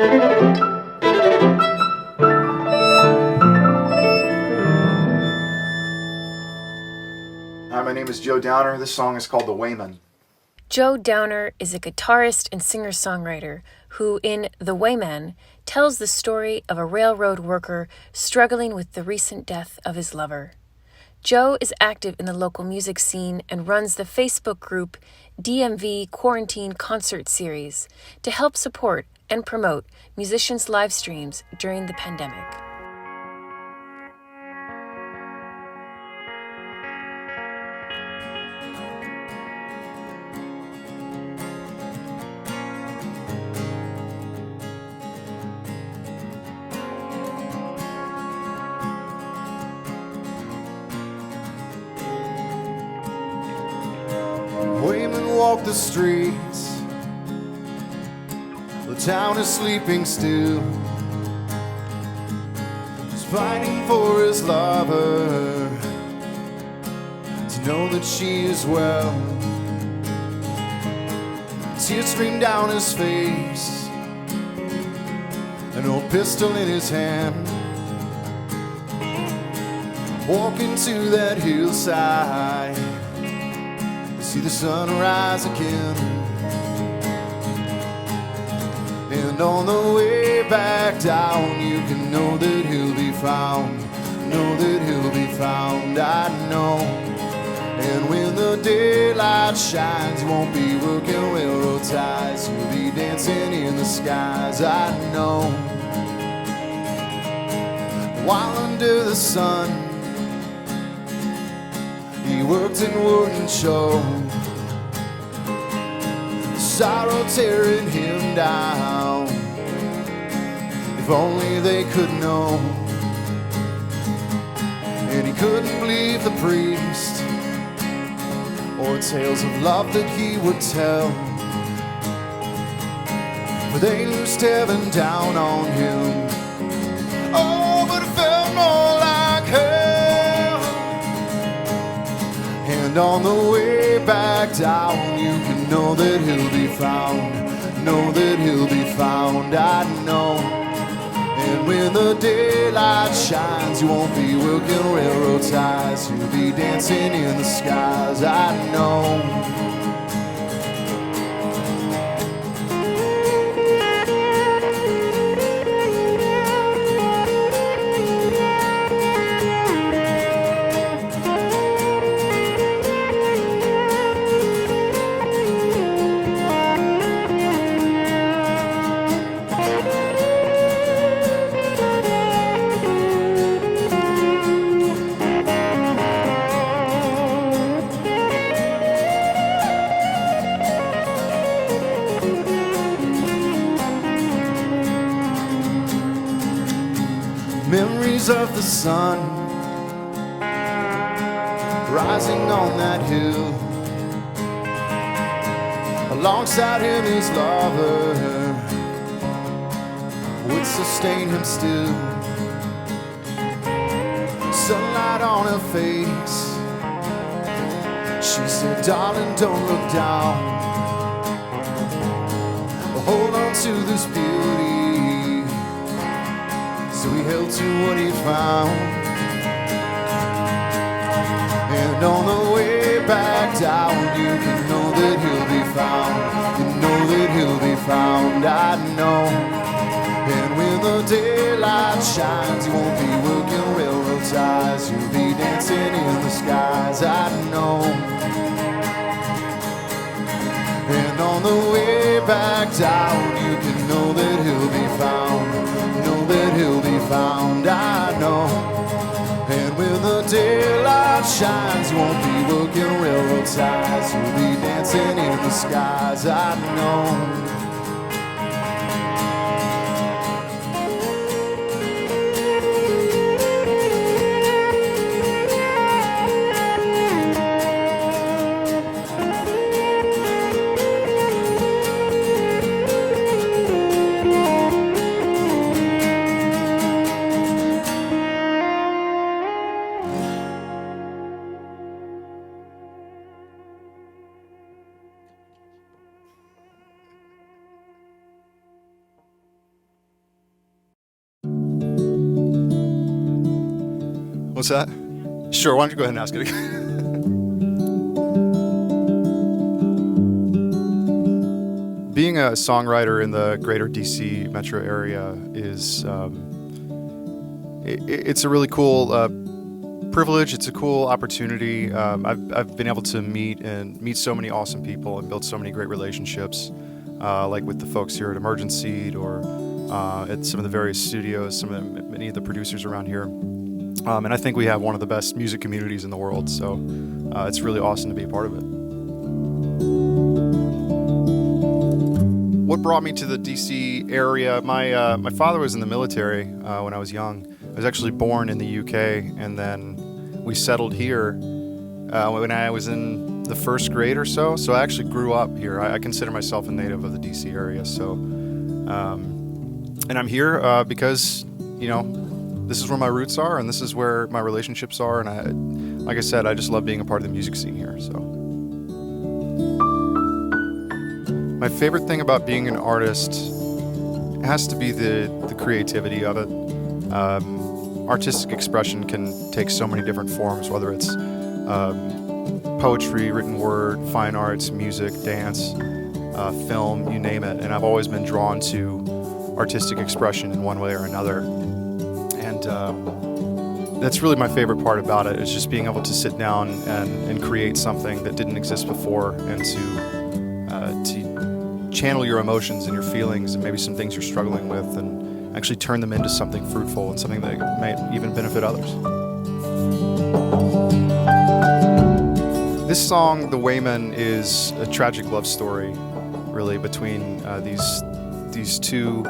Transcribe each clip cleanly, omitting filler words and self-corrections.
Hi, my name is Joe Downer. This song is called The Wayman. Joe Downer is a guitarist and singer-songwriter who, in The Wayman, tells the story of a railroad worker struggling with the recent death of his lover. Joe is active in the local music scene and runs the Facebook group DMV Quarantine Concert Series to help support and promote musicians' live streams during the pandemic. Wayman walked the streets, the town is sleeping still. He's fighting for his lover, to know that she is well. Tears stream down his face, an old pistol in his hand. Walking to that hillside, see the sun rise again. And on the way back down, you can know that he'll be found. Know that he'll be found, I know. And when the daylight shines, you won't be working railroad ties. You'll be dancing in the skies, I know. While under the sun, he worked and wouldn't show. Sorrow tearing him down. If only they could know. And he couldn't believe the priest or tales of love that he would tell. For they loosed heaven down on him. Oh, but it felt more like hell. And on the way back down, you can know that he'll be found. Know that he'll be found, I know. And when the daylight shines, you won't be working railroad ties. You'll be dancing in the skies, I know. Memories of the sun rising on that hill. Alongside him his lover would sustain him still. Sunlight on her face, she said, darling, don't look down, but hold on to this beauty. So he held to what he found. And on the way back down, you can know that he'll be found. You know that he'll be found, I know. And when the daylight shines, you won't be working railroad ties. You'll be dancing in the skies, I know. And on the way back down, you can know that he'll be found. Know that he'll be found, I know. And when the daylight shines, you won't be working railroad ties. You'll be dancing in the skies, I know. What's that? Sure, why don't you go ahead and ask it again? Being a songwriter in the greater DC metro area is, it's a really cool privilege. It's a cool opportunity. I've been able to meet so many awesome people and build so many great relationships, like with the folks here at Emergent-seed or at some of the various studios, many of the producers around here. And I think we have one of the best music communities in the world, so it's really awesome to be a part of it. What brought me to the DC area? My father was in the military when I was young. I was actually born in the UK, and then we settled here when I was in the first grade or so. So I actually grew up here. I consider myself a native of the DC area. So, and I'm here because, you know, this is where my roots are, and this is where my relationships are. And like I said, I just love being a part of the music scene here. So. My favorite thing about being an artist has to be the creativity of it. Artistic expression can take so many different forms, whether it's poetry, written word, fine arts, music, dance, film, you name it. And I've always been drawn to artistic expression in one way or another. And that's really my favorite part about it, is just being able to sit down and create something that didn't exist before, and to channel your emotions and your feelings and maybe some things you're struggling with, and actually turn them into something fruitful and something that might even benefit others. This song, The Wayman, is a tragic love story, really, between these two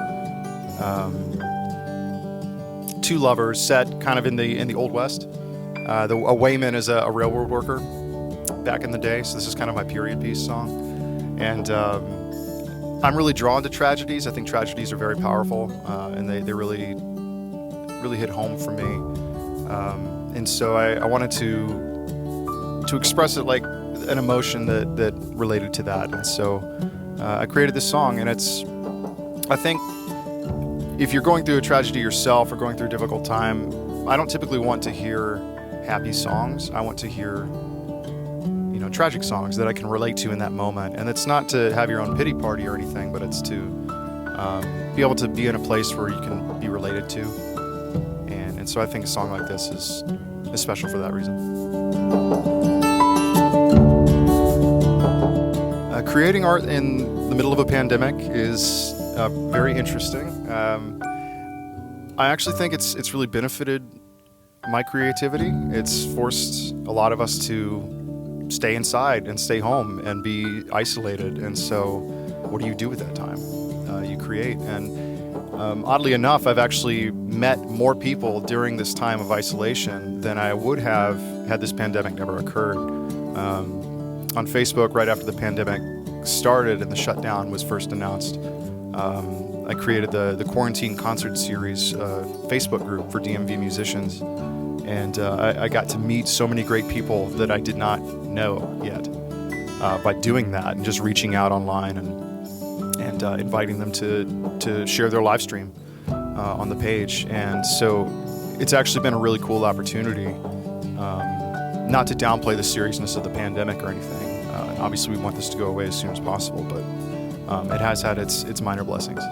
lovers set kind of in the Old West. A wayman is a railroad worker back in the day, so this is kind of my period piece song. And I'm really drawn to tragedies. I think tragedies are very powerful, and they really hit home for me. And so I wanted to express it like an emotion that related to that. And so I created this song, and I think if you're going through a tragedy yourself or going through a difficult time, I don't typically want to hear happy songs. I want to hear tragic songs that I can relate to in that moment. And it's not to have your own pity party or anything, but it's to be able to be in a place where you can be related to. And so I think a song like this is special for that reason. Creating art in the middle of a pandemic is very interesting. I actually think it's really benefited my creativity. It's forced a lot of us to stay inside and stay home and be isolated. And so what do you do with that time? You create. And oddly enough, I've actually met more people during this time of isolation than I would have had this pandemic never occurred. On Facebook, right after the pandemic started and the shutdown was first announced, I created the Quarantine Concert Series Facebook group for DMV musicians. And I got to meet so many great people that I did not know yet by doing that and just reaching out online and inviting them to share their live stream on the page. And so it's actually been a really cool opportunity, not to downplay the seriousness of the pandemic or anything. Obviously, we want this to go away as soon as possible, but it has had its minor blessings.